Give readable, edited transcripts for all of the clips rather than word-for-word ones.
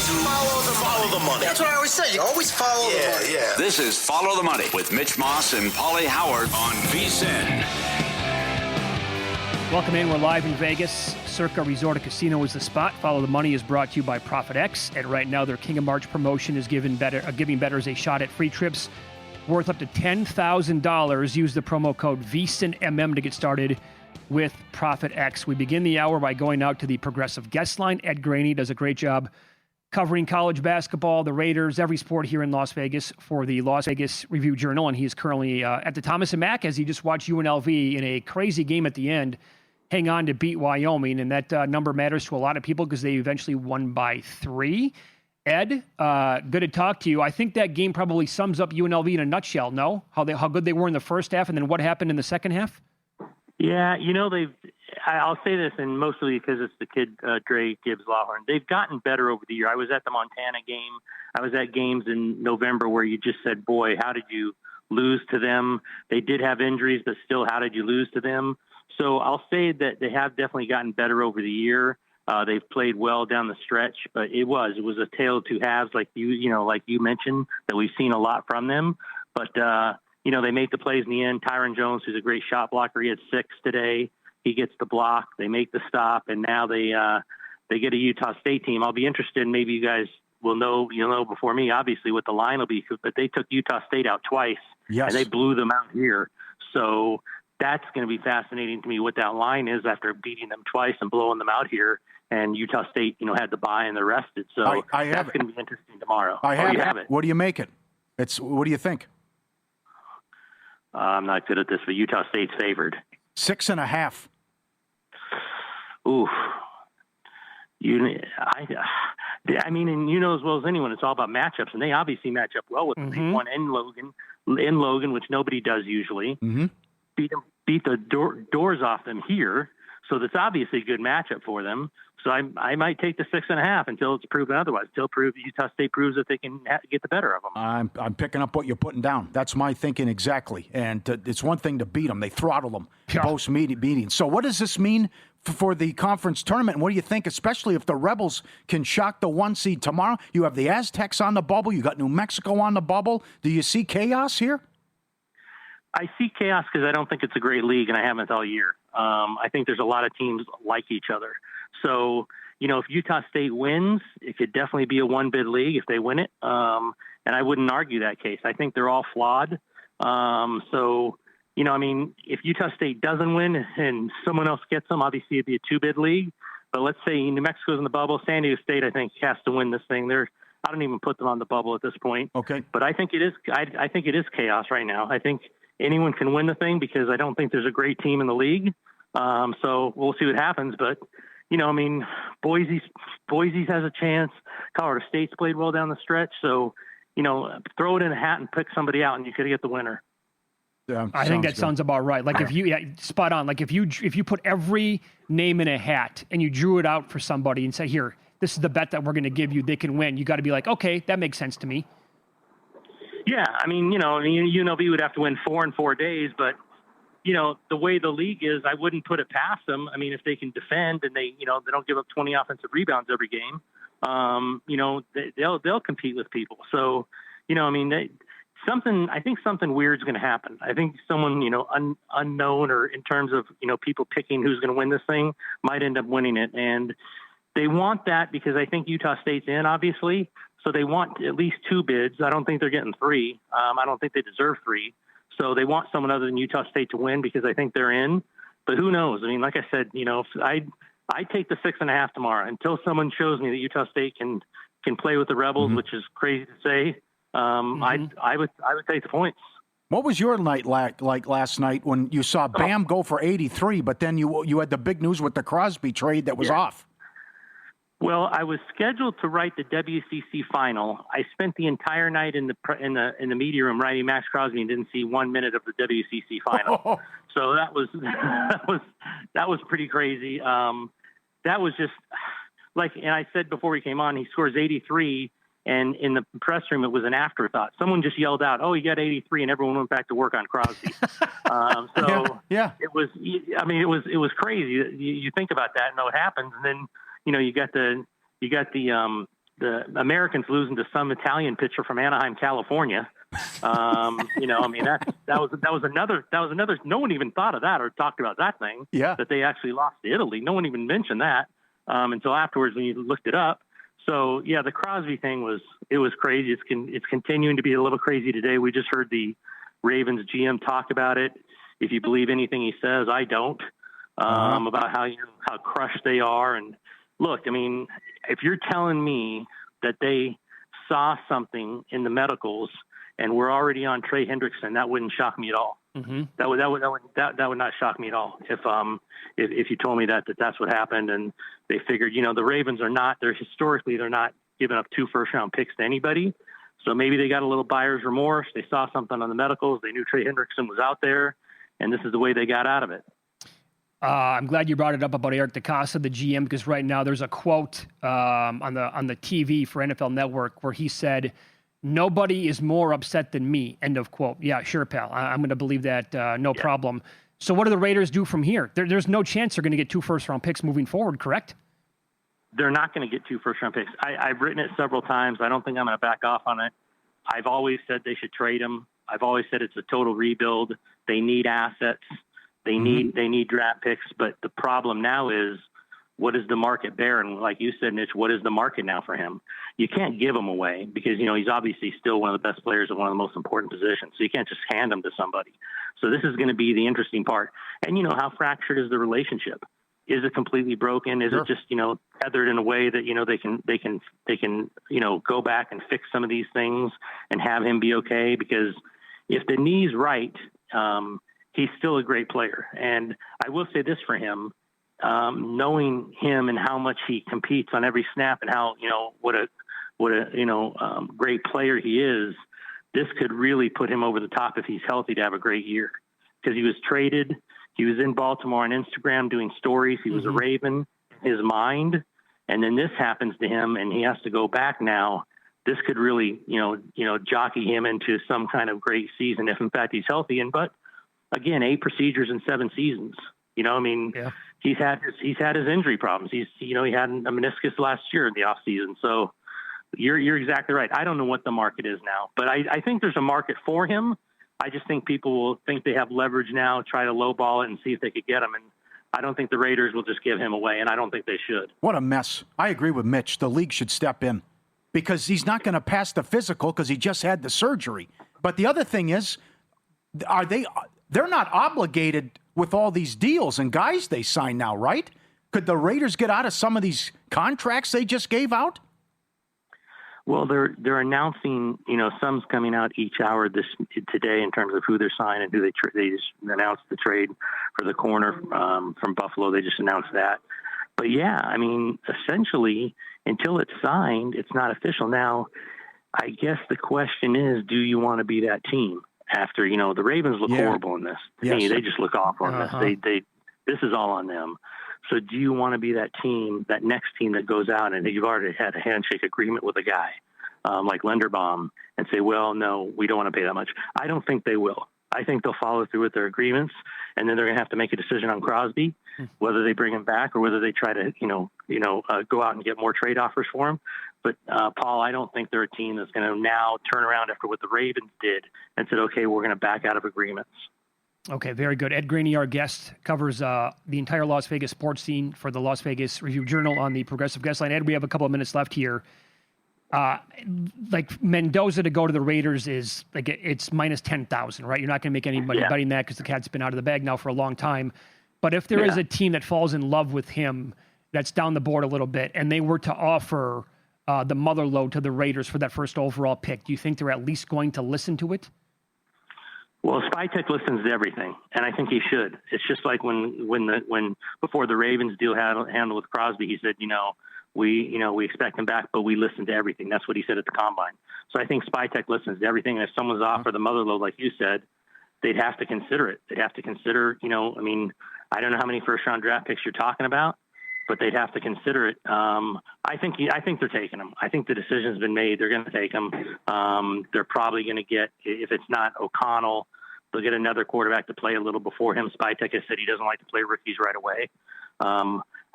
Follow the money. That's what I always say. You always follow the money. Yeah. This is Follow the Money with Mitch Moss and Pauly Howard on VSiN. Welcome in. We're live in Vegas. Circa Resort and Casino is the spot. Follow the Money is brought to you by Profit X. And right now, their King of March promotion is giving bettors a shot at free trips worth up to $10,000. Use the promo code VSiNMM to get started with Profit X. We begin the hour by going out to the Progressive guest line. Ed Graney does a great job covering college basketball, the Raiders, every sport here in Las Vegas for the Las Vegas Review-Journal, and he is currently at the Thomas & Mack as he just watched UNLV in a crazy game at the end hang on to beat Wyoming, and that number matters to a lot of people because they eventually won by 3. Ed, good to talk to you. I think that game probably sums up UNLV in a nutshell, no? How good they were in the first half and then what happened in the second half? Yeah, I'll say this, and mostly because it's the kid, Dre Gibbs-Lawhorn. They've gotten better over the year. I was at the Montana game. I was at games in November where you just said, boy, how did you lose to them? They did have injuries, but still, how did you lose to them? So I'll say that they have definitely gotten better over the year. They've played well down the stretch, but it was a tale of two halves, like you mentioned, that we've seen a lot from them. But they made the plays in the end. Tyron Jones, who's a great shot blocker, he had 6 today. He gets the block. They make the stop, and now they get a Utah State team. I'll be interested. Maybe you guys will know. You'll know before me, obviously, what the line will be. But they took Utah State out twice, yes, and they blew them out here. So that's going to be fascinating to me what that line is after beating them twice and blowing them out here. And Utah State, had the bye and they're rested. So that's going to be interesting tomorrow. I have it. What do you make it? What do you think? I'm not good at this, but Utah State's favored. 6.5. Ooh. I mean, and you know as well as anyone, it's all about matchups, and they obviously match up well with them. They won in Logan, which nobody does usually. Mm-hmm. Beat the doors off them here, so that's obviously a good matchup for them. So I might take the 6.5 until it's proven otherwise. Until Utah State proves that they can get the better of them. I'm picking up what you're putting down. That's my thinking exactly. And it's one thing to beat them; they throttle them both meetings. So what does this mean for the conference tournament? And what do you think, especially if the Rebels can shock the 1 seed tomorrow? You have the Aztecs on the bubble. You got New Mexico on the bubble. Do you see chaos here? I see chaos because I don't think it's a great league, and I haven't all year. I think there's a lot of teams like each other. So, if Utah State wins, it could definitely be a one-bid league if they win it. And I wouldn't argue that case. I think they're all flawed. If Utah State doesn't win and someone else gets them, obviously it'd be a 2-bid league. But let's say New Mexico's in the bubble. San Diego State, I think, has to win this thing. I don't even put them on the bubble at this point. Okay. But I think it is. I think it is chaos right now. I think anyone can win the thing because I don't think there's a great team in the league. So we'll see what happens. But, Boise has a chance. Colorado State's played well down the stretch. So, throw it in a hat and pick somebody out, and you could get the winner. Yeah, I think that sounds about right. Like spot on. Like if you put every name in a hat and you drew it out for somebody and say, here, this is the bet that we're going to give you, they can win. You got to be like, okay, that makes sense to me. Yeah, UNLV would have to win 4 in 4 days, but the way the league is, I wouldn't put it past them. I mean, if they can defend and they don't give up 20 offensive rebounds every game, they'll compete with people. So, I think something weird's going to happen. I think someone, unknown or in terms of, people picking who's going to win this thing might end up winning it. And they want that because I think Utah State's in, obviously. So they want at least 2 bids. I don't think they're getting 3. I don't think they deserve 3. So they want someone other than Utah State to win because I think they're in. But who knows? I mean, like I said, I take the 6.5 tomorrow until someone shows me that Utah State can play with the Rebels, which is crazy to say. I would take the points. What was your night like last night when you saw Bam go for 83, but then you had the big news with the Crosby trade that was off? Well, I was scheduled to write the WCC final. I spent the entire night in the media room writing Maxx Crosby and didn't see 1 minute of the WCC final. So that was pretty crazy. That was just and I said before we came on, he scores 83. And in the press room, it was an afterthought. Someone just yelled out, "Oh, he got 83," and everyone went back to work on Crosby. It was. I mean, it was crazy. You think about that, and it happens, and then you got the the Americans losing to some Italian pitcher from Anaheim, California. You know, I mean, that was another. No one even thought of that or talked about that thing. Yeah. That they actually lost to Italy. No one even mentioned that until afterwards when you looked it up. So yeah, the Crosby thing was crazy. It's continuing to be a little crazy today. We just heard the Ravens GM talk about it. If you believe anything he says, I don't. About how crushed they are. And look, I mean, if you're telling me that they saw something in the medicals and we're already on Trey Hendrickson, that wouldn't shock me at all. Mm-hmm. That would not shock me at all if you told me that's what happened and they figured, you know, the Ravens they're not giving up 2 first-round picks to anybody. So maybe they got a little buyer's remorse. They saw something on the medicals. They knew Trey Hendrickson was out there, and this is the way they got out of it. I'm glad you brought it up about Eric DeCosta, the GM, because right now there's a quote on the TV for NFL Network where he said, "Nobody is more upset than me." End of quote. Yeah, sure, pal. I'm going to believe that. No problem. So what do the Raiders do from here? There's no chance they're going to get 2 first-round picks moving forward, correct? They're not going to get 2 first-round picks. I've written it several times. I don't think I'm going to back off on it. I've always said they should trade him. I've always said it's a total rebuild. They need assets. They need draft picks. But the problem now is, what does the market bear? And like you said, Mitch, what is the market now for him? You can't give him away because, you know, he's obviously still one of the best players at one of the most important positions. So you can't just hand him to somebody. So this is going to be the interesting part. And, you know, how fractured is the relationship? Is it completely broken? Is it just, you know, tethered in a way that, you know, they can, you know, go back and fix some of these things and have him be okay? Because if the knee's right, he's still a great player. And I will say this for him, knowing him and how much he competes on every snap and how, you know, what a great player he is, this could really put him over the top if he's healthy to have a great year. Because he was traded. He was in Baltimore on Instagram doing stories. He was a Raven in his mind. And then this happens to him and he has to go back now. This could really, you know, jockey him into some kind of great season if in fact he's healthy. But again, 8 procedures in 7 seasons. You know, I mean, he's had his injury problems. He had a meniscus last year in the off season. So you're exactly right. I don't know what the market is now, but I think there's a market for him. I just think people will think they have leverage now, try to lowball it and see if they could get him. And I don't think the Raiders will just give him away, and I don't think they should. What a mess. I agree with Mitch. The league should step in because he's not going to pass the physical because he just had the surgery. But the other thing is, they're not obligated with all these deals and guys they sign now, right? Could the Raiders get out of some of these contracts they just gave out? Well, they're announcing, you know, some's coming out each hour today in terms of who they're signing and who they just announced the trade for the corner from Buffalo. They just announced that. But yeah, I mean, essentially, until it's signed, it's not official. Now, I guess the question is, do you want to be that team? After, you know, the Ravens look horrible in this. To me, they just look awful in this. This is all on them. So do you want to be that team, that next team that goes out and you've already had a handshake agreement with a guy like Linderbaum and say, well, no, we don't want to pay that much? I don't think they will. I think they'll follow through with their agreements, and then they're going to have to make a decision on Crosby, whether they bring him back or whether they try to, go out and get more trade offers for him. But, Paul, I don't think they're a team that's going to now turn around after what the Ravens did and said, okay, we're going to back out of agreements. Okay, very good. Ed Graney, our guest, covers the entire Las Vegas sports scene for the Las Vegas Review-Journal on the Progressive Guest Line. Ed, we have a couple of minutes left here. Like Mendoza to go to the Raiders is like it's minus 10,000, right? You're not going to make any money betting that because the cat's been out of the bag now for a long time. But if there is a team that falls in love with him, that's down the board a little bit, and they were to offer the mother lode to the Raiders for that first overall pick, do you think they're at least going to listen to it? Well, Spytek listens to everything, and I think he should. It's just like when before the Ravens deal handled with Crosby, he said, we expect him back, but we listen to everything. That's what he said at the Combine. So I think Spytek listens to everything. And if someone's offered the mother lode, like you said, they'd have to consider it. They'd have to consider, I don't know how many first-round draft picks you're talking about, but they'd have to consider it. I think they're taking them. I think the decision's been made. They're going to take them. They're probably going to get, if it's not O'Connell, they'll get another quarterback to play a little before him. Spytek has said he doesn't like to play rookies right away.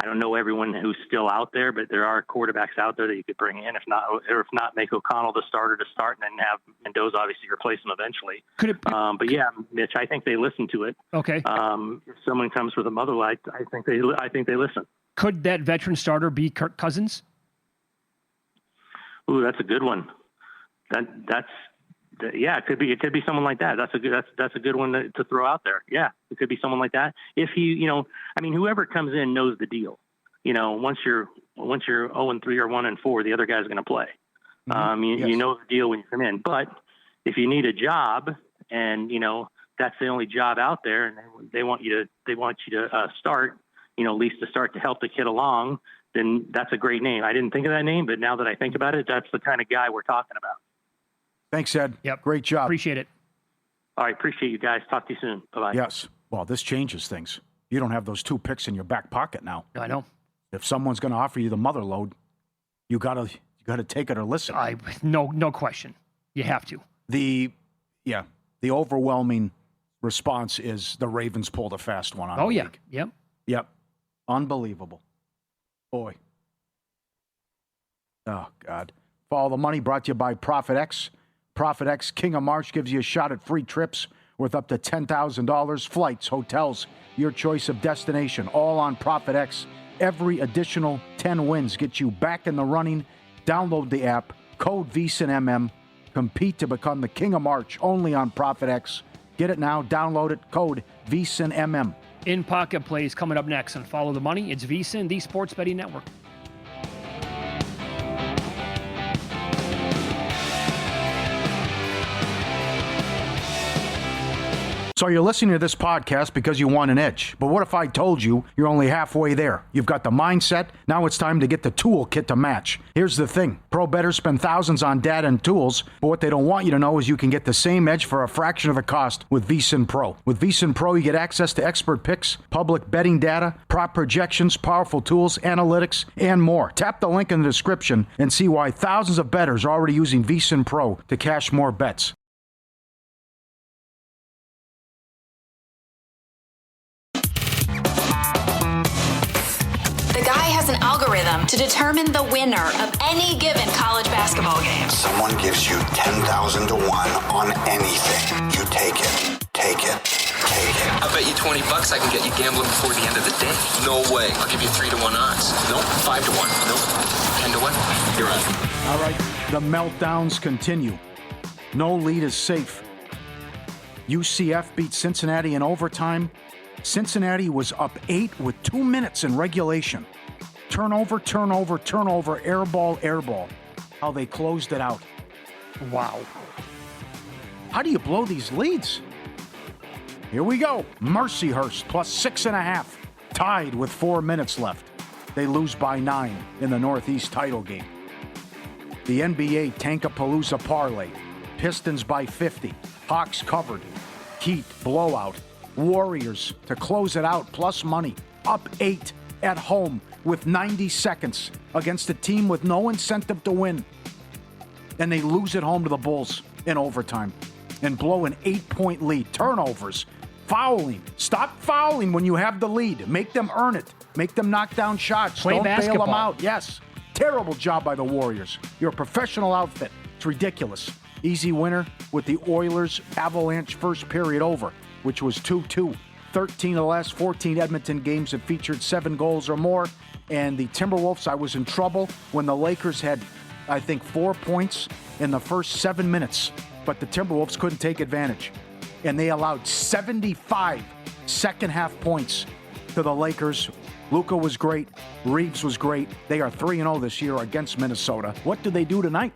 I don't know everyone who's still out there, but there are quarterbacks out there that you could bring in. If not, make O'Connell the starter to start, and then have Mendoza obviously replace him eventually. But yeah, Mitch, I think they listen to it. Okay. If someone comes with a mother light, I think they listen. Could that veteran starter be Kirk Cousins? Ooh, that's a good one. It could be. It could be someone like that. That's a good one to throw out there. Yeah, it could be someone like that. If whoever comes in knows the deal. Once you're 0-3 or 1-4, the other guy's going to play. Mm-hmm. You know the deal when you come in. But if you need a job and that's the only job out there, and they want you to start, at least to start to help the kid along, then that's a great name. I didn't think of that name, but now that I think about it, that's the kind of guy we're talking about. Thanks, Ed. Yep. Great job. Appreciate it. All right. Appreciate you guys. Talk to you soon. Bye-bye. Yes. Well, this changes things. You don't have those 2 picks in your back pocket now. I know. If someone's going to offer you the mother load, you gotta take it or listen. No question. You have to. The overwhelming response is the Ravens pulled a fast one on the league. Yep. Unbelievable. Boy. Oh, God. Follow the Money brought to you by Profit X. Profit X King of March gives you a shot at free trips worth up to $10,000. Flights, hotels, your choice of destination, all on Profit X. Every additional 10 wins get you back in the running. Download the app, code VSiNMM. Compete to become the King of March, only on Profit X. Get it now, download it, code VSiNMM. In Pocket Plays coming up next on Follow the Money. It's VSiN, the Sports Betting Network. So you're listening to this podcast because you want an edge. But what if I told you you're only halfway there? You've got the mindset. Now it's time to get the toolkit to match. Here's the thing. Pro bettors spend thousands on data and tools, but what they don't want you to know is you can get the same edge for a fraction of the cost with VSiN Pro. With VSiN Pro, you get access to expert picks, public betting data, prop projections, powerful tools, analytics, and more. Tap the link in the description and see why thousands of bettors are already using VSiN Pro to cash more bets. The guy has an algorithm to determine the winner of any given college basketball game. Someone gives you 10,000 to 1 on anything. You take it. Take it. Take it. I bet you $20 I can get you gambling before the end of the day. No way. I'll give you 3 to 1 odds. Nope. 5 to 1. Nope. 10 to 1. You're on. All right. The meltdowns continue. No lead is safe. UCF beat Cincinnati in overtime. Cincinnati was up 8 with 2 minutes in regulation. Turnover, air ball. How they closed it out. Wow. How do you blow these leads? Here we go. Mercyhurst plus 6.5. Tied with 4 minutes left. They lose by 9 in the Northeast title game. The NBA Tankapalooza parlay. Pistons by 50. Hawks covered. Heat blowout. Warriors to close it out, plus money, up 8 at home with 90 seconds against a team with no incentive to win. And they lose at home to the Bulls in overtime and blow an 8-point lead. Turnovers, fouling. Stop fouling when you have the lead. Make them earn it. Make them knock down shots. Play Don't basketball. bail them out. Yes. Terrible job by the Warriors. You're a professional outfit. It's ridiculous. Easy winner with the Oilers Avalanche first period over, which was 2-2. 13 of the last 14 Edmonton games have featured 7 goals or more. And the Timberwolves, I was in trouble when the Lakers had, I think, 4 points in the first 7 minutes. But the Timberwolves couldn't take advantage. And they allowed 75 second-half points to the Lakers. Luka was great. Reeves was great. They are 3-0 this year against Minnesota. What do they do tonight?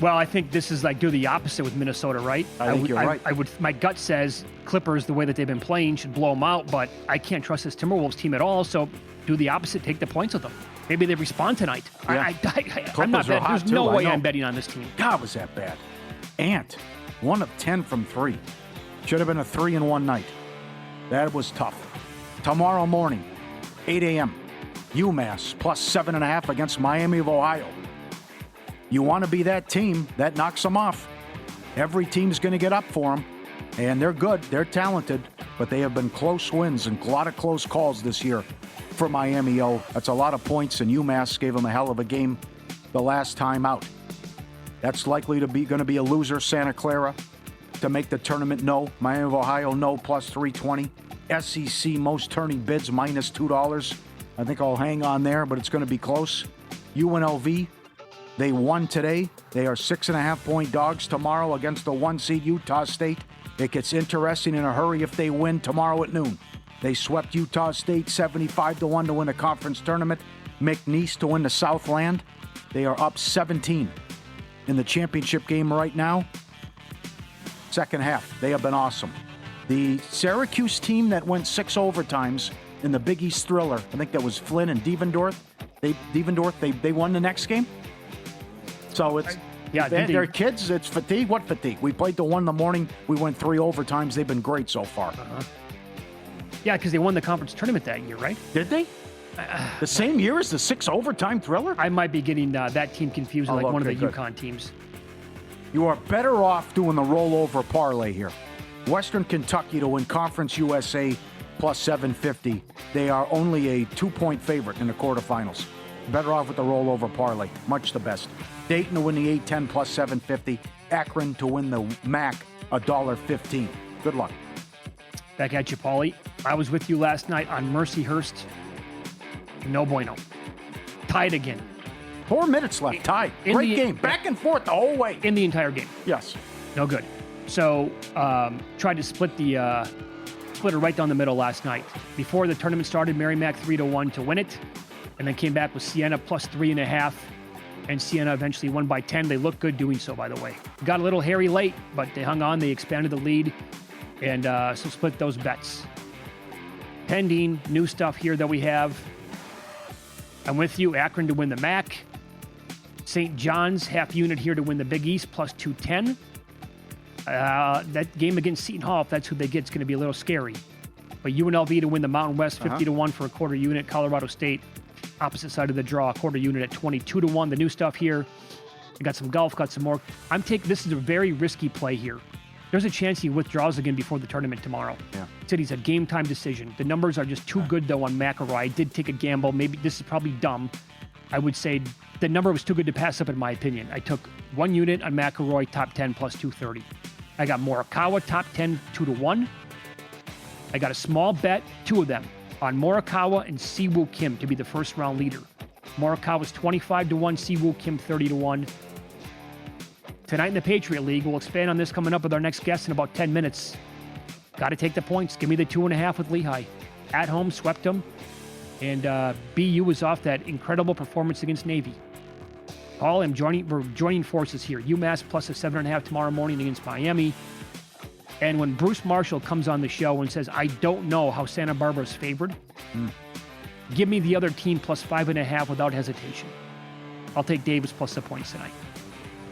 Well, I think this is like do the opposite with Minnesota, right? I think you're right. My gut says Clippers, the way that they've been playing, should blow them out, but I can't trust this Timberwolves team at all, so do the opposite, take the points with them. Maybe they respond tonight. Yeah. I'm not betting. There's no way I'm betting on this team. God, was that bad. Ant, 1 of 10 from 3. Should have been a 3-1 night. That was tough. Tomorrow morning, 8 a.m., UMass plus 7.5 against Miami of Ohio. You want to be that team, that knocks them off. Every team's going to get up for them, and they're good, they're talented, but they have been close wins and a lot of close calls this year. for Miami. That's a lot of points, and UMass gave them a hell of a game the last time out. That's likely to be going to be a loser. Santa Clara to make the tournament, no. Miami of Ohio, no, plus 320. SEC most turning bids, minus $2. I think I'll hang on there, but it's going to be close. UNLV, they won today. They are 6.5-point dogs tomorrow against the 1 seed Utah State. It gets interesting in a hurry if they win tomorrow at noon. They swept Utah State 75-1 to win a conference tournament. McNeese to win the Southland. They are up 17 in the championship game right now. Second half, they have been awesome. The Syracuse team that went 6 overtimes in the Big East Thriller, I think that was Flynn and Devendorf. They won the next game. So it's they're kids. It's fatigue. What fatigue? We played till 1 in the morning. We went 3 overtimes. They've been great so far. Yeah, because they won the conference tournament that year, right? Did they? The same year as the 6 overtime Thriller? I might be getting that team confused with one of the UConn teams. You are better off doing the rollover parlay here. Western Kentucky to win Conference USA plus 750. They are only a 2-point favorite in the quarterfinals. Better off with the rollover parlay. Much the best. Dayton to win the A-10 plus 750. Akron to win the MAC $1.15. Good luck. Back at you, Pauly. I was with you last night on Mercyhurst. No bueno. Tied again. 4 minutes left. Tied. Great game. Back and forth the whole way. In the entire game. Yes. No good. So, tried to split her right down the middle last night. Before the tournament started, Merrimack 3-1 to win it. And then came back with Siena plus 3.5. And Siena eventually won by 10. They looked good doing so, by the way. Got a little hairy late, but they hung on. They expanded the lead. And so split those bets. Pending new stuff here that we have. I'm with you. Akron to win the MAC. St. John's half unit here to win the Big East plus 210. That game against Seton Hall, if that's who they get, it's going to be a little scary. But UNLV to win the Mountain West 50-1 for a quarter unit. Colorado State, opposite side of the draw, a quarter unit at 22-1. The new stuff here. We got some golf, got some more. This is a very risky play here. There's a chance he withdraws again before the tournament tomorrow. Yeah. City's a game time decision. The numbers are just too good though on McElroy. I did take a gamble. Maybe this is probably dumb. I would say the number was too good to pass up in my opinion. I took 1 unit on McElroy top 10 plus 230. I got Morikawa top 10 2-1. I got a small bet, 2 of them, on Morikawa and Siwoo Kim to be the first round leader. Morikawa's 25-1, Siwoo Kim 30-1. Tonight in the Patriot League, we'll expand on this coming up with our next guest in about 10 minutes. Got to take the points. Give me the 2.5 with Lehigh. At home, swept them. And BU was off that incredible performance against Navy. Paul, we're joining forces here. UMass plus a 7.5 tomorrow morning against Miami. And when Bruce Marshall comes on the show and says, I don't know how Santa Barbara's favored, give me the other team plus 5.5 without hesitation. I'll take Davis plus the points tonight.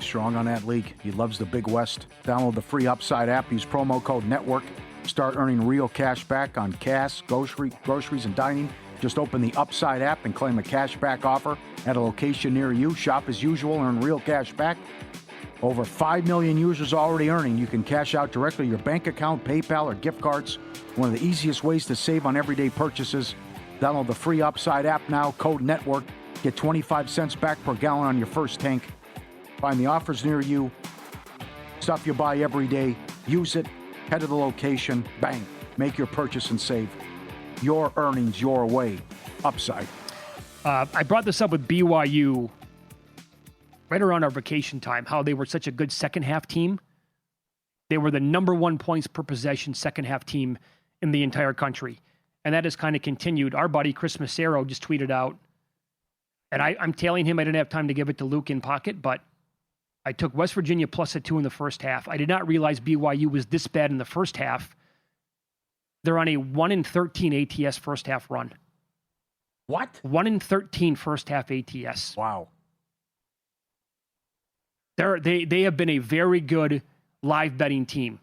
Strong on that league. He loves the Big West. Download the free Upside app. Use promo code NETWORK. Start earning real cash back on gas, groceries, and dining. Just open the Upside app and claim a cash back offer at a location near you. Shop as usual, earn real cash back. Over 5 million users already earning. You can cash out directly to your bank account, PayPal, or gift cards. One of the easiest ways to save on everyday purchases. Download the free Upside app now. Code NETWORK. Get 25 cents back per gallon on your first tank. Find the offers near you. Stuff you buy every day. Use it. Head to the location. Bang. Make your purchase and save. Your earnings your way. Upside. I brought this up with BYU right around our vacation time, how they were such a good second half team. They were the number 1 points per possession second half team in the entire country. And that has kind of continued. Our buddy Chris Massero just tweeted out, and I'm tailing him. I didn't have time to give it to Luke in pocket, but I took West Virginia plus a 2 in the first half. I did not realize BYU was this bad in the first half. They're on a 1-13 ATS first half run. What? 1-13 first half ATS. Wow. They have been a very good live betting team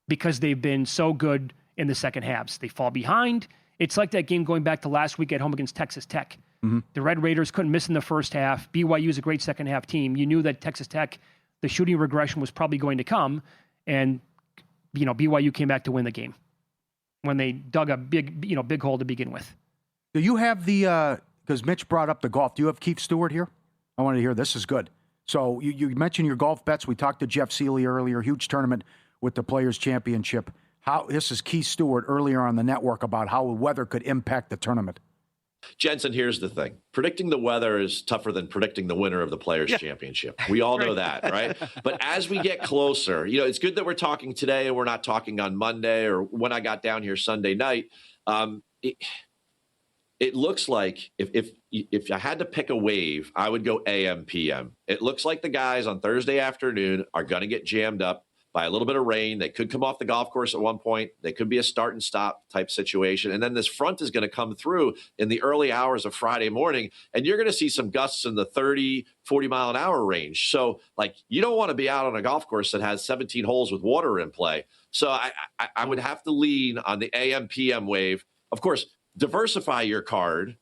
because they've been so good in the second halves. They fall behind. It's like that game going back to last week at home against Texas Tech. Mm-hmm. The Red Raiders couldn't miss in the first half. BYU is a great second half team. You knew that Texas Tech, the shooting regression was probably going to come, and BYU came back to win the game when they dug a big hole to begin with. Do you have the, because Mitch brought up the golf, do you have Keith Stewart here? I want to hear, this is good. So you mentioned your golf bets. We talked to Jeff Seeley earlier, huge tournament with the Players' Championship. This is Keith Stewart earlier on the network about how weather could impact the tournament. Jensen, here's the thing. Predicting the weather is tougher than predicting the winner of the Players' Championship. We all know that, right? But as we get closer, it's good that we're talking today and we're not talking on Monday or when I got down here Sunday night. It looks like if I had to pick a wave, I would go AM, PM. It looks like the guys on Thursday afternoon are going to get jammed up by a little bit of rain. They could come off the golf course at one point. They could be a start and stop type situation. And then this front is going to come through in the early hours of Friday morning, and you're going to see some gusts in the 30, 40 mile an hour range. So you don't want to be out on a golf course that has 17 holes with water in play. So I would have to lean on the AM, PM wave. Of course, diversify your card.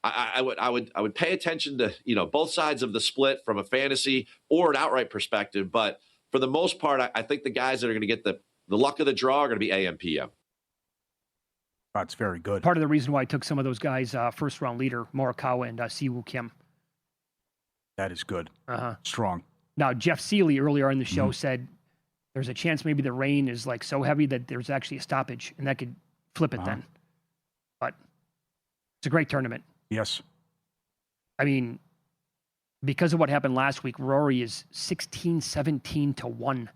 I would pay attention to, both sides of the split from a fantasy or an outright perspective. But for the most part, I think the guys that are going to get the luck of the draw are going to be AM, PM. That's very good. Part of the reason why I took some of those guys, first round leader, Morikawa and Siwoo Kim. That is good. Uh-huh. Strong. Now, Jeff Seeley earlier in the show said there's a chance maybe the rain is so heavy that there's actually a stoppage, and that could flip it then. But it's a great tournament. Yes. I mean, because of what happened last week, Rory is 16-17 to 1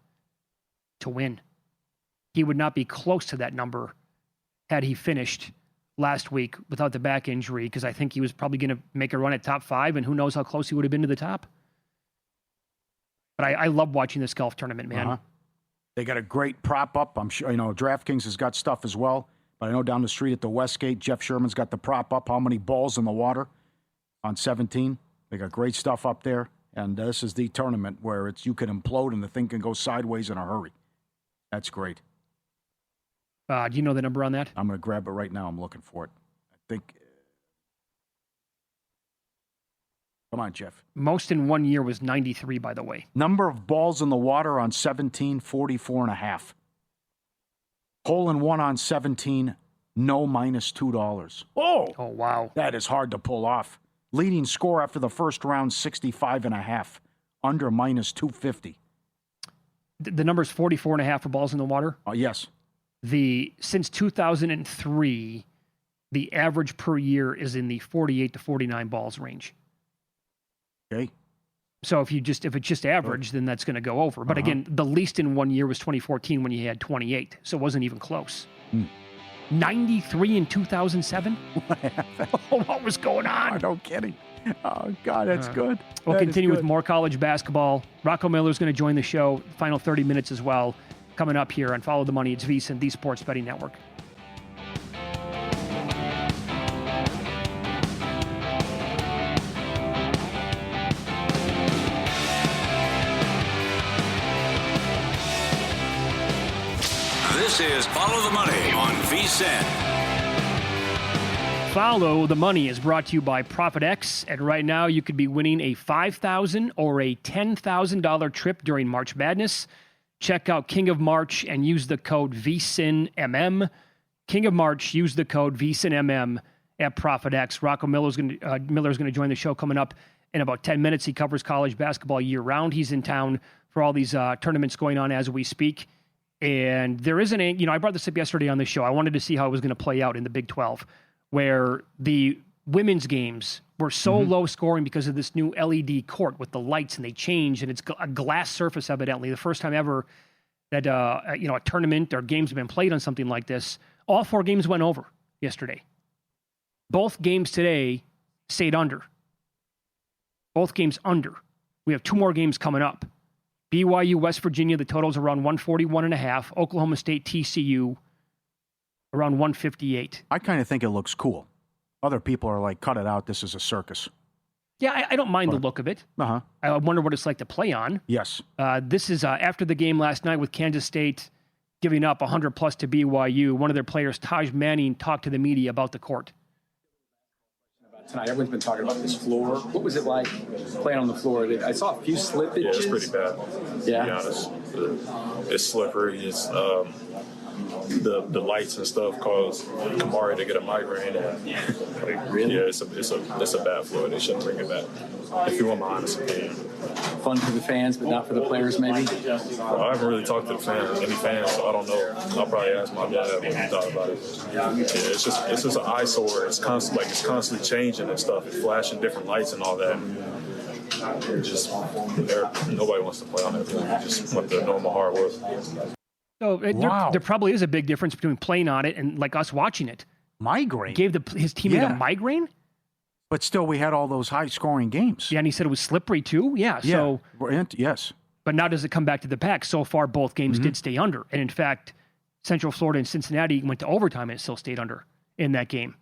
to win. He would not be close to that number had he finished last week without the back injury, because I think he was probably going to make a run at top 5, and who knows how close he would have been to the top. But I love watching this golf tournament, man. They got a great prop up. I'm sure, DraftKings has got stuff as well. But I know down the street at the Westgate, Jeff Sherman's got the prop up. How many balls in the water on 17? They got great stuff up there. And this is the tournament where you can implode and the thing can go sideways in a hurry. That's great. Do you know the number on that? I'm going to grab it right now. I'm looking for it. I think. Come on, Jeff. Most in 1 year was 93, by the way. Number of balls in the water on 17, 44.5. Hole in one on 17, no minus $2. Oh, wow. That is hard to pull off. Leading score after the first round, 65.5. Under minus 250. The number is 44.5 for balls in the water? Yes. Since 2003, the average per year is in the 48 to 49 balls range. Okay. So if it's just average, then that's going to go over. But again, the least in 1 year was 2014 when you had 28. So it wasn't even close. 93 in 2007? What was going on? No kidding. Oh, God, that's good. We'll continue with more college basketball. Rocco Miller is going to join the show, final 30 minutes as well, coming up here on Follow the Money. It's VSiN, the Sports Betting Network. This is Follow the Money on VSiN. Follow the Money is brought to you by ProfitX, and right now you could be winning a $5,000 or a $10,000 trip during March Madness. Check out King of March and use the code VSiNMM. King of March, use the code VSiNMM at ProfitX. Rocco Miller's going to join the show coming up in about 10 minutes. He covers college basketball year-round. He's in town for all these tournaments going on as we speak. And there isn't I brought this up yesterday on the show. I wanted to see how it was going to play out in the Big 12, where the women's games were so low scoring because of this new LED court with the lights, and they changed, and it's a glass surface evidently. The first time ever that a tournament or games have been played on something like this. All 4 games went over yesterday. Both games today stayed under. Both games under. We have 2 more games coming up. BYU, West Virginia, the total's around 141.5. Oklahoma State, TCU, around 158. I kind of think it looks cool. Other people are like, cut it out. This is a circus. Yeah, I don't mind the look of it. I wonder what it's like to play on. Yes. This is after the game last night with Kansas State giving up 100-plus to BYU. One of their players, Taj Manning, talked to the media about the court. Tonight, everyone's been talking about this floor. What was it like playing on the floor? I saw a few slippages. Yeah, it's pretty bad. Yeah. To be honest, it's slippery. It's the lights and stuff caused Kamari to get a migraine. And, really? Yeah, it's a bad floor. They shouldn't bring it back. If you want my honest opinion. Fun for the fans, but not for the players, maybe? Well, I haven't really talked to any fans, so I don't know. I'll probably ask my dad what he thought about it. Yeah, it's just an eyesore. It's constantly changing and stuff. It's flashing different lights and all that. Nobody wants to play on it. They just want the normal hardwood. So there probably is a big difference between playing on it and like us watching it. Migraine? Gave his teammate a migraine? But still, we had all those high-scoring games. Yeah, and he said it was slippery too. Yeah. So yes. But now does it come back to the pack? So far, both games did stay under. And in fact, Central Florida and Cincinnati went to overtime and it still stayed under in that game.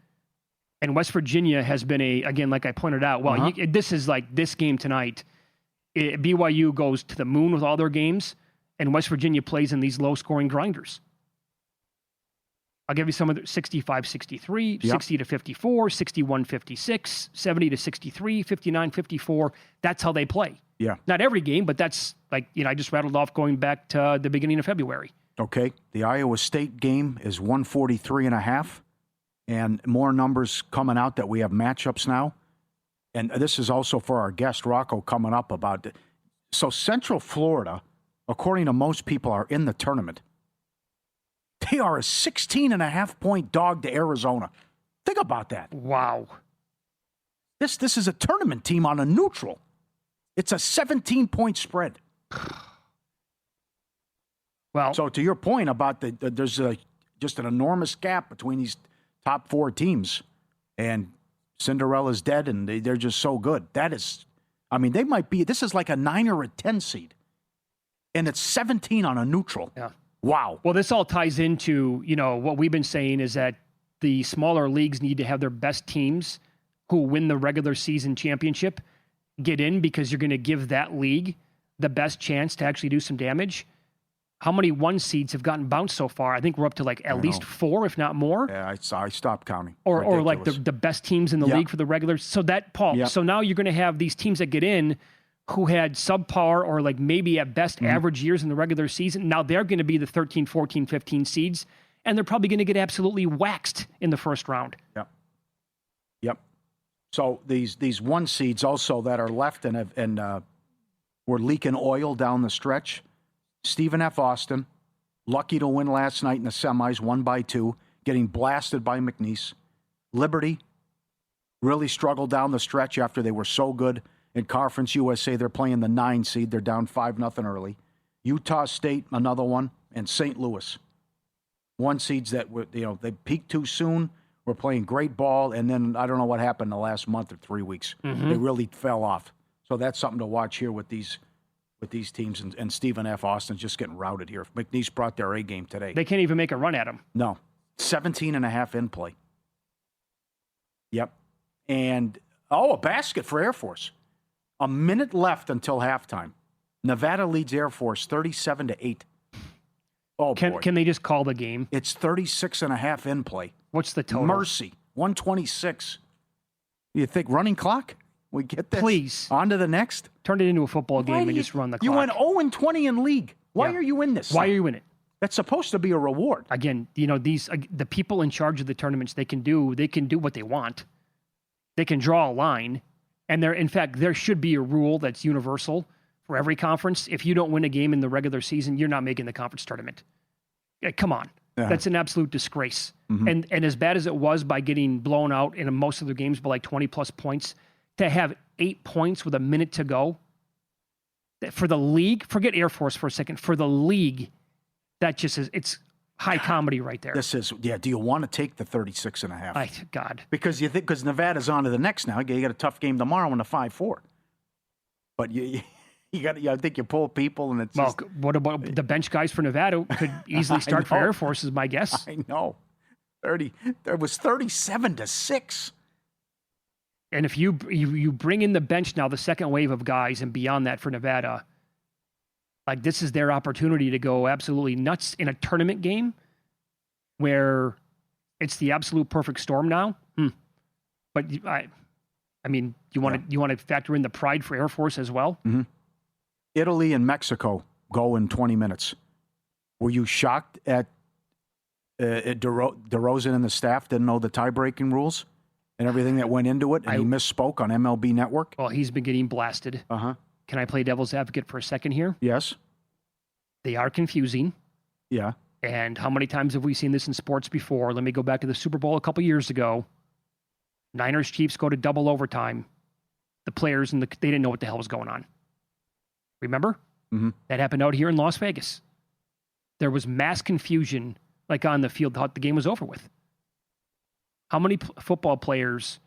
And West Virginia has been again, like I pointed out, this is like this game tonight. BYU goes to the moon with all their games, and West Virginia plays in these low-scoring grinders. I'll give you some of the 65-63, 60-54, 61-56, 70-63, 59-54. That's how they play. Yeah. Not every game, but that's like, I just rattled off going back to the beginning of February. Okay. The Iowa State game is 143.5. And more numbers coming out that we have matchups now. And this is also for our guest, Rocco, coming up about it. So Central Florida, according to most people, are in the tournament. They are a 16.5-point dog to Arizona. Think about that. Wow. This is a tournament team on a neutral. It's a 17-point spread. Well, so to your point about there's just an enormous gap between these top four teams, and Cinderella's dead, and they're just so good. They might be, this is like a 9 or a 10 seed, and it's 17 on a neutral. Yeah. Wow. Well, this all ties into, what we've been saying is that the smaller leagues need to have their best teams who win the regular season championship get in, because you're going to give that league the best chance to actually do some damage. How many 1 seeds have gotten bounced so far? I think we're up to like at least 4, if not more. Yeah, I stopped counting. Or like the best teams in the league for the regulars. So so now you're going to have these teams that get in who had subpar or like maybe at best average years in the regular season. Now they're going to be the 13, 14, 15 seeds, and they're probably going to get absolutely waxed in the first round. Yep. So these 1 seeds also that are left and we're leaking oil down the stretch. Stephen F. Austin, lucky to win last night in the semis, 1-2, getting blasted by McNeese. Liberty really struggled down the stretch after they were so good in Conference USA. They're playing the 9 seed. They're down 5-0 early. Utah State, another one, and St. Louis. 1 seeds that were, they peaked too soon. We're playing great ball, and then I don't know what happened the last month or 3 weeks. They really fell off. So that's something to watch here with these teams, and Stephen F. Austin's just getting routed here. McNeese brought their A game today. They can't even make a run at him. No. 17.5 in play. Yep. And, a basket for Air Force. A minute left until halftime. Nevada leads Air Force 37-8. Oh, boy. Can they just call the game? It's 36.5 in play. What's the total? Mercy. 126. You think running clock? We get this. Please. On to the next. Turn it into a football game and just run the clock. You went 0-20 in league. Why are you in this? Why are you in it? That's supposed to be a reward. Again, the people in charge of the tournaments, they can do what they want. They can draw a line. And in fact, there should be a rule that's universal for every conference. If you don't win a game in the regular season, you're not making the conference tournament. Come on. That's an absolute disgrace. And as bad as it was by getting blown out in most of their games by like 20-plus points, to have 8 points with a minute to go, for the league, forget Air Force for a second, for the league, that just is, it's high comedy right there. This is, do you want to take the 36.5? God. Because Nevada's on to the next now. You got a tough game tomorrow in a 5-4. But I think you pull people and it's what about the bench guys for Nevada could easily start for Air Force is my guess. I know. There was 37-6. And if you bring in the bench now, the second wave of guys, and beyond that for Nevada, like this is their opportunity to go absolutely nuts in a tournament game where it's the absolute perfect storm now. But I mean, you want to factor in the pride for Air Force as well? Mm-hmm. Italy and Mexico go in 20 minutes. Were you shocked at DeRozan and the staff didn't know the tie-breaking rules and everything that went into it, and he misspoke on MLB Network? Well, he's been getting blasted. Uh-huh. Can I play devil's advocate for a second here? Yes. They are confusing. Yeah. And how many times have we seen this in sports before? Let me go back to the Super Bowl a couple years ago. Niners Chiefs go to double overtime. The players they didn't know what the hell was going on. Remember? Mm-hmm. That happened out here in Las Vegas. There was mass confusion, like on the field, how the game was over with. How many football players,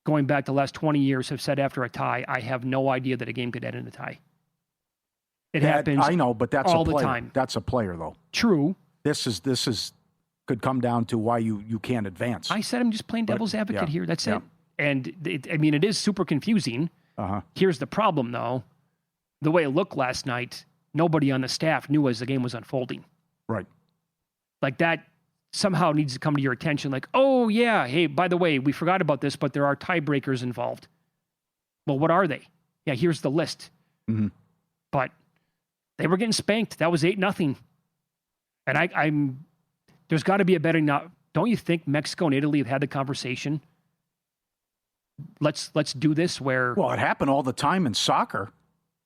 going back the last 20 years, have said after a tie, I have no idea that a game could end in a tie? It happens. I know, but that's all a player. the time. That's a player, though. True. This is could come down to why you can't advance. I said I'm just playing devil's advocate here. That's it. And it is super confusing. Uh-huh. Here's the problem, though. The way it looked last night, nobody on the staff knew as the game was unfolding. Right. Like that somehow needs to come to your attention. Like, oh, yeah, hey, by the way, we forgot about this, but there are tiebreakers involved. Well, what are they? Yeah, here's the list. Mm-hmm. But they were getting spanked. That was 8-0. And I'm there's got to be a better now. Don't you think Mexico and Italy have had the conversation? Let's do this where... Well, it happened all the time in soccer,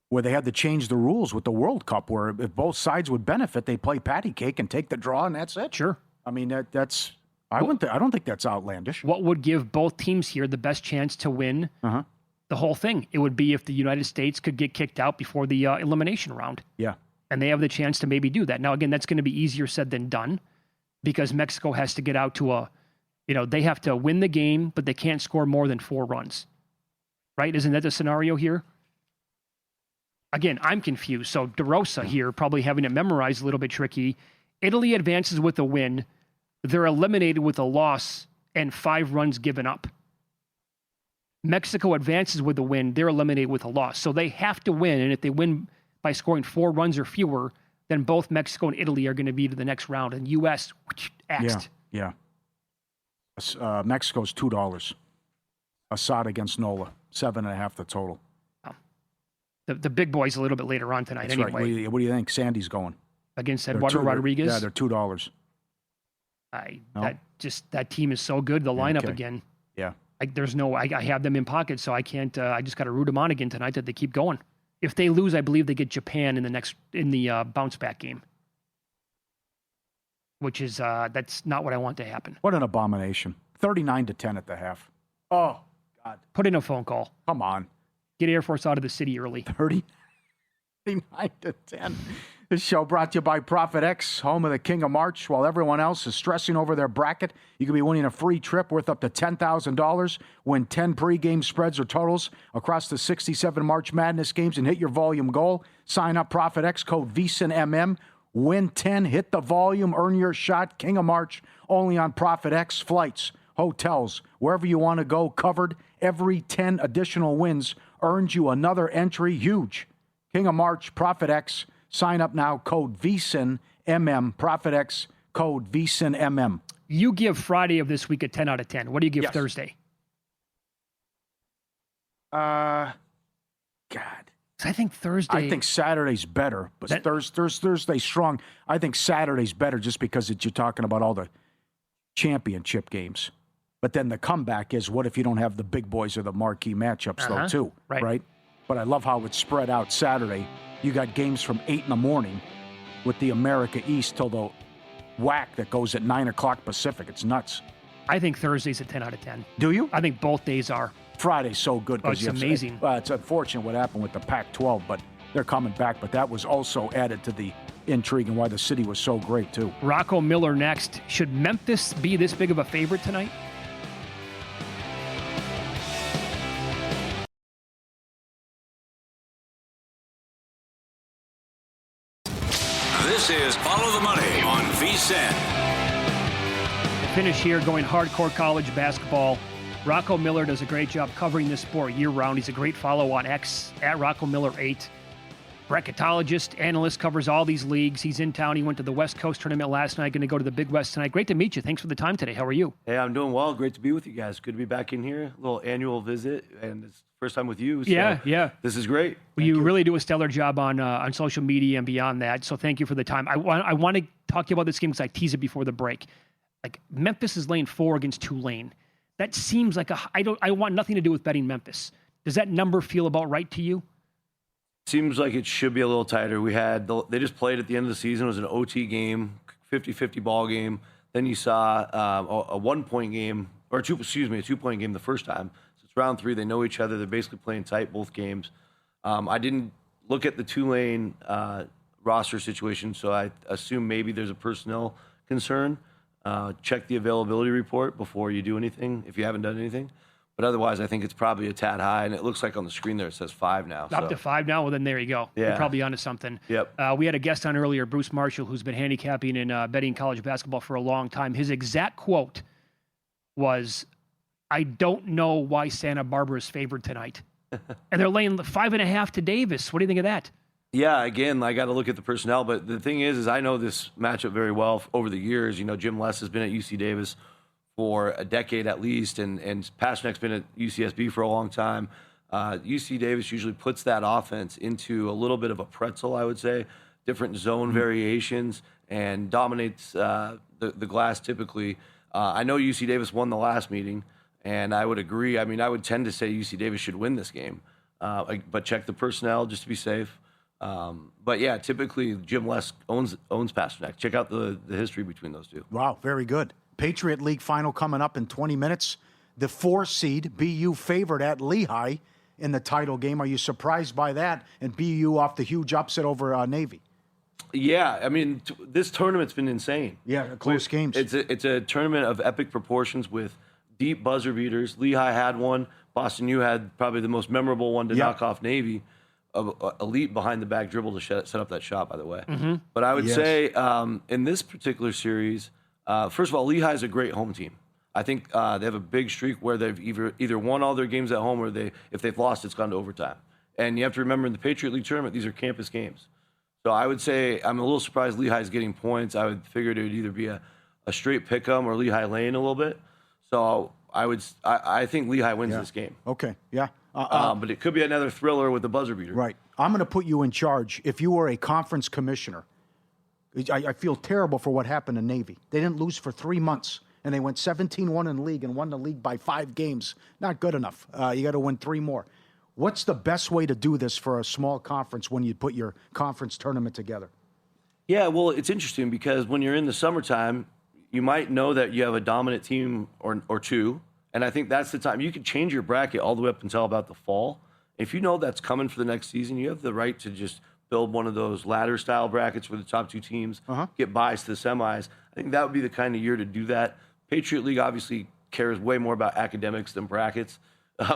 where they had to change the rules with the World Cup, where if both sides would benefit, they play patty cake and take the draw, and that's it. Sure. I mean, that's... I don't think that's outlandish. What would give both teams here the best chance to win the whole thing? It would be if the United States could get kicked out before the elimination round. Yeah. And they have the chance to maybe do that. Now, again, that's going to be easier said than done because Mexico has to get out to they have to win the game, but they can't score more than 4 runs. Right? Isn't that the scenario here? Again, I'm confused. So DeRosa here, probably having it memorized a little bit tricky. Italy advances with a win. They're eliminated with a loss and 5 runs given up. Mexico advances with a win. They're eliminated with a loss. So they have to win. And if they win by scoring 4 runs or fewer, then both Mexico and Italy are going to be to the next round. And U.S. axed. Yeah. Mexico's $2. Assad against Nola. 7.5 the total. The big boy's a little bit later on tonight. That's anyway. Right. What do you think? Sandy's going against Eduardo Rodriguez. Yeah, they're $2. That team is so good. The lineup again. Yeah. I have them in pocket, so I can't. I just got to root them on again tonight that they keep going. If they lose, I believe they get Japan in the bounce back game, which is that's not what I want to happen. What an abomination! 39-10 at the half. Oh God! Put in a phone call. Come on. Get Air Force out of the city early. 39-10. This show brought to you by Prophet X, home of the King of March. While everyone else is stressing over their bracket, you could be winning a free trip worth up to $10,000. Win 10 pregame spreads or totals across the 67 March Madness games and hit your volume goal. Sign up Prophet X, code VSINMM. Win 10, hit the volume, earn your shot. King of March, only on Prophet X. Flights, hotels, wherever you want to go, covered. Every 10 additional wins earns you another entry. Huge. King of March, Prophet X. Sign up now, code VSINMM, Prophet X, code VSINMM. You give Friday of this week a 10 out of 10. What do you give Thursday? God. I think Thursday. I think Saturday's better, but Thursday's strong. I think Saturday's better just because you're talking about all the championship games. But then the comeback is, what if you don't have the big boys or the marquee matchups, though, too? Right? But I love how it's spread out Saturday. You got games from 8 in the morning with the America East till the whack that goes at 9 o'clock Pacific. It's nuts. I think Thursday's a 10 out of 10. Do you? I think both days are. Friday's so good. It's amazing. It's unfortunate what happened with the Pac-12, but they're coming back. But that was also added to the intrigue and why the city was so great, too. Rocco Miller next. Should Memphis be this big of a favorite tonight? This is Follow the Money on VSIN. Finish here going hardcore college basketball. Rocco Miller does a great job covering this sport year-round. He's a great follow on X, at Rocco Miller 8. Bracketologist, analyst, covers all these leagues. He's in town. He went to the West Coast tournament last night, going to go to the Big West tonight. Great to meet you. Thanks for the time today. How are you? Hey, I'm doing well. Great to be with you guys. Good to be back in here. A little annual visit, and it's first time with you. So yeah. This is great. You really do a stellar job on social media and beyond that. So thank you for the time. I want to talk to you about this game because I teased it before the break. Like, Memphis is laying 4 against Tulane. That seems like I want nothing to do with betting Memphis. Does that number feel about right to you? Seems like it should be a little tighter. They just played at the end of the season. It was an OT game, 50-50 ball game. Then you saw a 1-point game, or a 2-point game the first time. So it's round 3. They know each other. They're basically playing tight both games. I didn't look at the Tulane roster situation, so I assume maybe there's a personnel concern. Check the availability report before you do anything if you haven't done anything. But otherwise, I think it's probably a tad high, and it looks like on the screen there it says 5 now. Up to 5 now? Well, then there you go. Yeah. You're probably onto something. Yep. We had a guest on earlier, Bruce Marshall, who's been handicapping and betting college basketball for a long time. His exact quote was, "I don't know why Santa Barbara is favored tonight." And they're laying 5.5 to Davis. What do you think of that? Yeah, again, I got to look at the personnel. But the thing is I know this matchup very well over the years. You know, Jim Les has been at UC Davis for a decade at least, and Pasternak's been at UCSB for a long time. UC Davis usually puts that offense into a little bit of a pretzel, I would say, different zone variations, and dominates the glass typically. I know UC Davis won the last meeting, and I would agree. I mean, I would tend to say UC Davis should win this game, but check the personnel just to be safe. But yeah, typically Jim Les owns Pasternak. Check out the history between those two. Wow, very good. Patriot League final coming up in 20 minutes. The 4 seed, BU favored at Lehigh in the title game. Are you surprised by that? And BU off the huge upset over Navy. Yeah, I mean, this tournament's been insane. Yeah, close games. It's a tournament of epic proportions with deep buzzer beaters. Lehigh had one. Boston U had probably the most memorable one to knock off Navy. Elite behind the back dribble to set up that shot, by the way. Mm-hmm. But I would say in this particular series, first of all, Lehigh's a great home team. I think they have a big streak where they've either won all their games at home, or if they've lost, it's gone to overtime. And you have to remember, in the Patriot League tournament, these are campus games. So I would say I'm a little surprised Lehigh's getting points. I would figure it would either be a straight pick 'em or Lehigh laying a little bit. So I think Lehigh wins this game. Okay, yeah. But it could be another thriller with the buzzer beater. Right. I'm going to put you in charge. If you were a conference commissioner, I feel terrible for what happened to Navy. They didn't lose for 3 months, and they went 17-1 in the league and won the league by 5 games. Not good enough. You got to win 3 more. What's the best way to do this for a small conference when you put your conference tournament together? Yeah, well, it's interesting because when you're in the summertime, you might know that you have a dominant team or two, and I think that's the time. You can change your bracket all the way up until about the fall. If you know that's coming for the next season, you have the right to just build one of those ladder-style brackets where the top 2 teams get buys to the semis. I think that would be the kind of year to do that. Patriot League obviously cares way more about academics than brackets,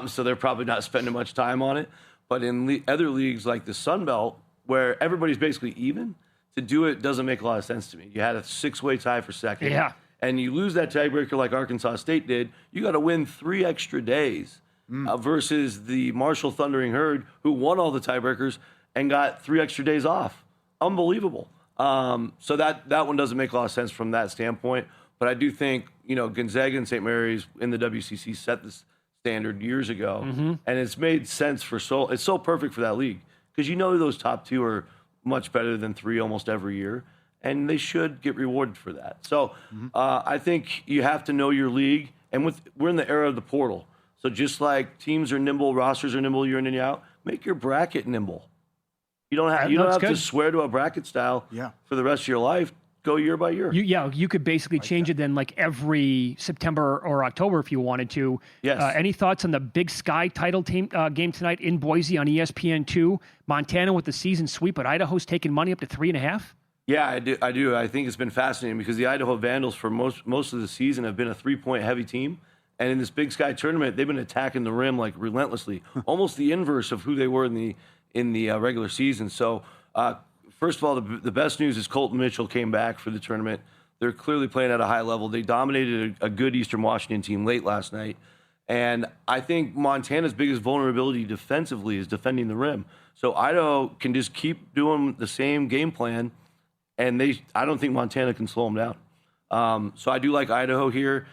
so they're probably not spending much time on it. But in other leagues like the Sun Belt, where everybody's basically even, to do it doesn't make a lot of sense to me. You had a 6-way tie for second. Yeah. And you lose that tiebreaker like Arkansas State did, you got to win 3 extra days versus the Marshall Thundering Herd, who won all the tiebreakers and got 3 extra days off. Unbelievable. So that one doesn't make a lot of sense from that standpoint. But I do think, Gonzaga and St. Mary's in the WCC set this standard years ago, and it's made sense it's so perfect for that league because those top 2 are much better than 3 almost every year, and they should get rewarded for that. So I think you have to know your league, and we're in the era of the portal. So just like teams are nimble, rosters are nimble year in and year out, make your bracket nimble. You don't have to swear to a bracket style for the rest of your life. Go year by year. You could basically change it then like every September or October if you wanted to. Yes. Any thoughts on the Big Sky title game tonight in Boise on ESPN2? Montana with the season sweep, but Idaho's taking money up to 3.5? Yeah, I do. I think it's been fascinating because the Idaho Vandals for most of the season have been a 3-point heavy team. And in this Big Sky tournament, they've been attacking the rim like relentlessly, almost the inverse of who they were in the regular season. So, first of all, the best news is Colton Mitchell came back for the tournament. They're clearly playing at a high level. They dominated a good Eastern Washington team late last night. And I think Montana's biggest vulnerability defensively is defending the rim. So Idaho can just keep doing the same game plan, and I don't think Montana can slow them down. So I do like Idaho here.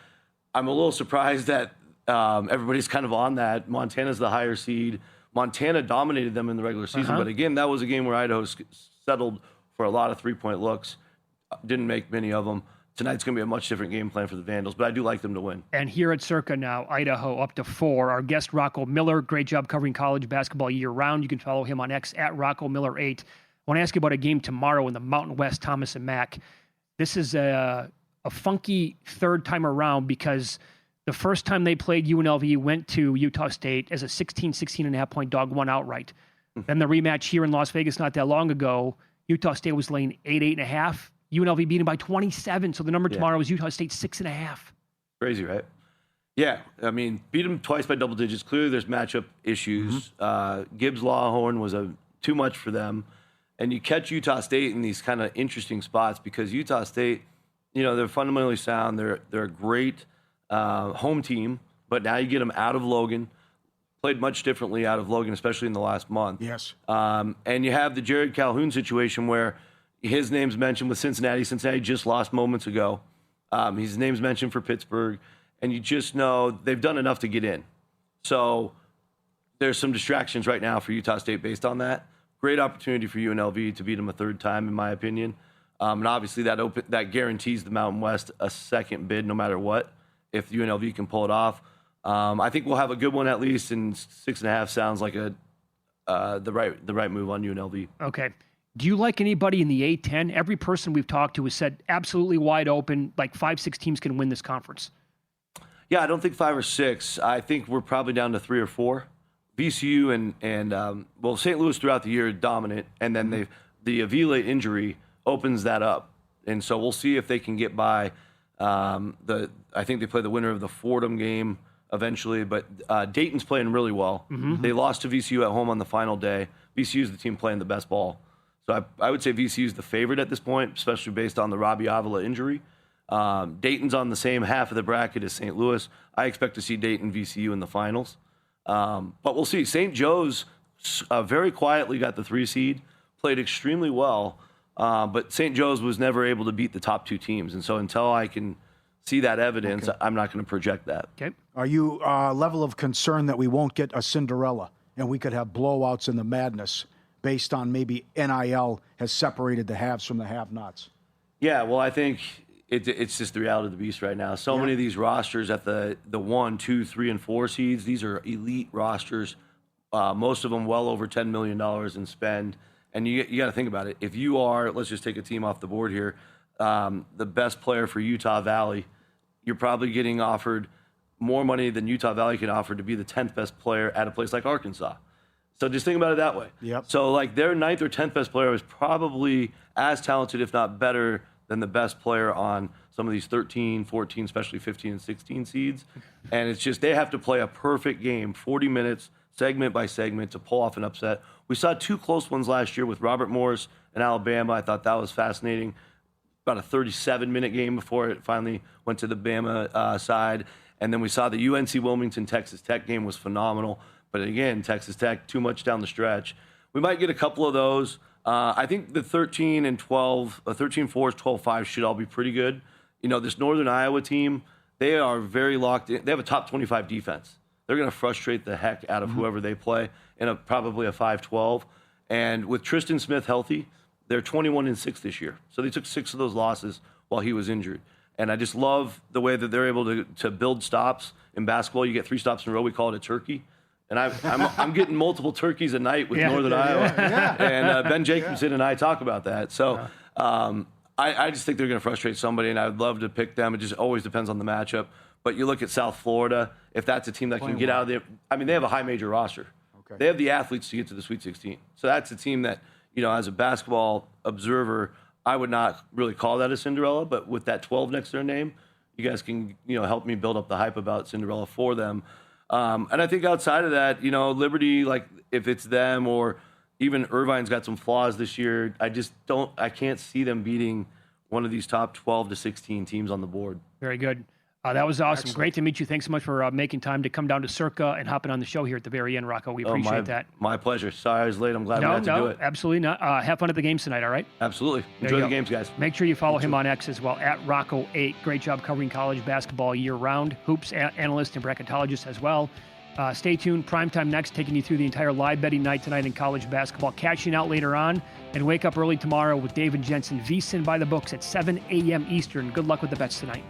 I'm a little surprised that everybody's kind of on that. Montana's the higher seed. Montana dominated them in the regular season, but again, that was a game where Idaho settled for a lot of 3-point looks. Didn't make many of them. Tonight's going to be a much different game plan for the Vandals, but I do like them to win. And here at Circa now, Idaho up to 4. Our guest, Rocco Miller, great job covering college basketball year-round. You can follow him on X at Rocco Miller 8. I want to ask you about a game tomorrow in the Mountain West, Thomas and Mack. This is a funky third time around because the first time they played, UNLV went to Utah State as a 16.5 point dog, won outright. Then the rematch here in Las Vegas not that long ago, Utah State was laying 8.5. UNLV beat them by 27. So the number tomorrow is Utah State 6.5. Crazy, right? Yeah. I mean, beat them twice by double digits. Clearly there's matchup issues. Gibbs-Lawhorn was too much for them. And you catch Utah State in these kind of interesting spots because Utah State, they're fundamentally sound. They're a great home team, but now you get them out of Logan. Played much differently out of Logan, especially in the last month. Yes. And you have the Jared Calhoun situation where his name's mentioned with Cincinnati. Cincinnati just lost moments ago. His name's mentioned for Pittsburgh. And you just know they've done enough to get in. So there's some distractions right now for Utah State based on that. Great opportunity for UNLV to beat them a third time, in my opinion. And obviously that guarantees the Mountain West a second bid no matter what, if UNLV can pull it off. I think we'll have a good one at least, and 6.5 sounds like the right move on UNLV. Okay. Do you like anybody in the A-10? Every person we've talked to has said absolutely wide open, like 5-6 teams can win this conference. Yeah, I don't think 5 or 6. I think we're probably down to 3 or 4. VCU and St. Louis throughout the year dominant, and then the Avila injury opens that up, and so we'll see if they can get by. I think they play the winner of the Fordham game eventually, but Dayton's playing really well. They lost to VCU at home on the final day. VCU's the team playing the best ball. So I would say VCU's the favorite at this point, especially based on the Robbie Avila injury. Dayton's on the same half of the bracket as St. Louis. I expect to see Dayton VCU in the finals. But we'll see. St. Joe's very quietly got the 3 seed, played extremely well, but St. Joe's was never able to beat the top 2 teams. And so until I can see that evidence, I'm not going to project that. Okay. Are you level of concern that we won't get a Cinderella and we could have blowouts in the madness based on maybe NIL has separated the haves from the have-nots? Yeah, well, I think it's just the reality of the beast right now. So many of these rosters at the 1, 2, 3, and 4 seeds, these are elite rosters, most of them well over $10 million in spend. And you got to think about it. If you are, let's just take a team off the board here, the best player for Utah Valley, you're probably getting offered more money than Utah Valley can offer to be the 10th best player at a place like Arkansas. So just think about it that way. Yep. So like their 9th or 10th best player is probably as talented, if not better, than the best player on some of these 13, 14, especially 15 and 16 seeds. And it's just they have to play a perfect game, 40 minutes, segment by segment, to pull off an upset. We saw 2 close ones last year with Robert Morris and Alabama. I thought that was fascinating. About a 37-minute game before it finally went to the Bama side. And then we saw the UNC Wilmington-Texas Tech game was phenomenal. But again, Texas Tech, too much down the stretch. We might get a couple of those. I think the 13 and 12, 13-4s, 12-5 should all be pretty good. This Northern Iowa team, they are very locked in. They have a top 25 defense. They're going to frustrate the heck out of whoever they play in probably a 5-12. And with Tristan Smith healthy, they're 21-6 this year. So they took 6 of those losses while he was injured. And I just love the way that they're able to build stops. In basketball, you get 3 stops in a row. We call it a turkey. And I'm getting multiple turkeys a night with Northern Iowa. And Ben Jacobson and I talk about that. So I just think they're going to frustrate somebody, and I'd love to pick them. It just always depends on the matchup. But you look at South Florida, if that's a team that can get out of there. I mean, they have a high major roster. Okay. They have the athletes to get to the Sweet 16. So that's a team that, as a basketball observer, I would not really call that a Cinderella. But with that 12 next to their name, you guys can, help me build up the hype about Cinderella for them. And I think outside of that, Liberty, like if it's them or even Irvine's got some flaws this year, I can't see them beating one of these top 12 to 16 teams on the board. Very good. That was awesome. Excellent. Great to meet you. Thanks so much for making time to come down to Circa and hopping on the show here at the very end, Rocco. We appreciate that. My pleasure. Sorry I was late. I'm glad we got to do it. Absolutely not. Have fun at the games tonight, all right? Absolutely. Enjoy the games, guys. Make sure you follow him on X as well, at Rocco8. Great job covering college basketball year-round. Hoops analyst and bracketologist as well. Stay tuned. Primetime next, taking you through the entire live betting night tonight in college basketball. Cashing out later on, and wake up early tomorrow with Dave and Jensen. VSiN by the books at 7 a.m. Eastern. Good luck with the bets tonight.